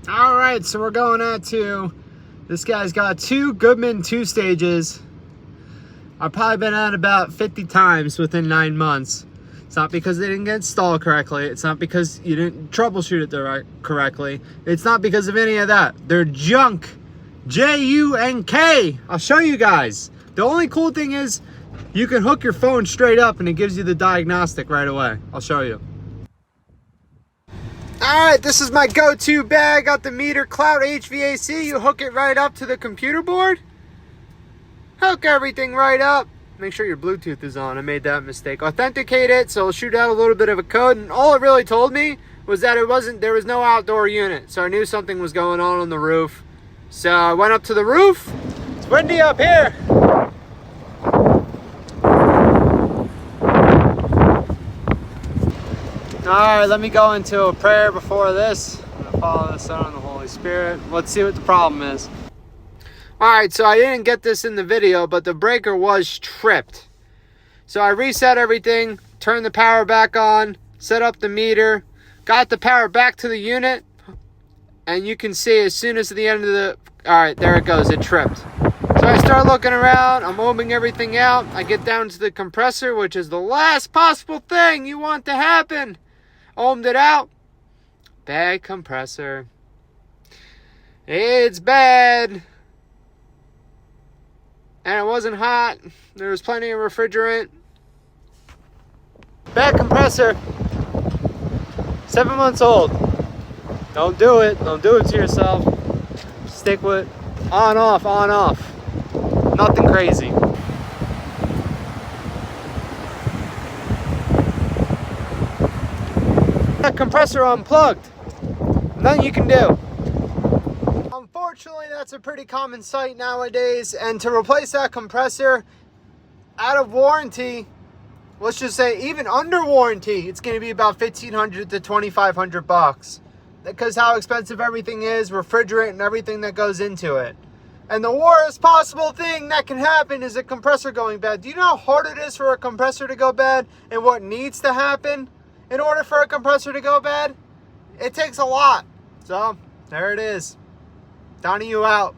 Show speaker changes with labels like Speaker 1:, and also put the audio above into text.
Speaker 1: All right, so we're going out to, this guy's got two Goodman 2 stages. I've probably been at about 50 times within 9 months. It's not because they didn't get installed correctly. It's not because you didn't troubleshoot it correctly. It's not because of any of that. They're junk. J-U-N-K. I'll show you guys. The only cool thing is you can hook your phone straight up and it gives you the diagnostic right away. I'll show you. Alright, this is my go-to bag. Got the meter cloud HVAC. You hook it right up to the computer board. Hook everything right up. Make sure your Bluetooth is on. I made that mistake. Authenticate it, so it'll shoot out a little bit of a code. And all it really told me was that there was no outdoor unit. So I knew something was going on the roof. So I went up to the roof. It's windy up here. Alright, let me go into a prayer before this. I'm going to follow the Son and the Holy Spirit. Let's see what the problem is. Alright, so I didn't get this in the video, but the breaker was tripped. So I reset everything, turned the power back on, set up the meter, got the power back to the unit, and you can see as soon as the end of the... Alright, there it goes, it tripped. So I start looking around, I'm ohming everything out, I get down to the compressor, which is the last possible thing you want to happen. Ohmed it out. Bad compressor. It's bad. And it wasn't hot. There was plenty of refrigerant. Bad compressor. 7 months old. Don't do it. Don't do it to yourself. Stick with on, off, on, off. Nothing crazy. That compressor unplugged. Nothing you can do. Unfortunately, that's a pretty common sight nowadays, and to replace that compressor out of warranty, let's just say even under warranty, it's going to be about $1,500 to $2,500 because how expensive everything is, refrigerant and everything that goes into it. And the worst possible thing that can happen is a compressor going bad. Do you know how hard it is for a compressor to go bad and what needs to happen in order for a compressor to go bad? It takes a lot. So there it is. Donnie, you out.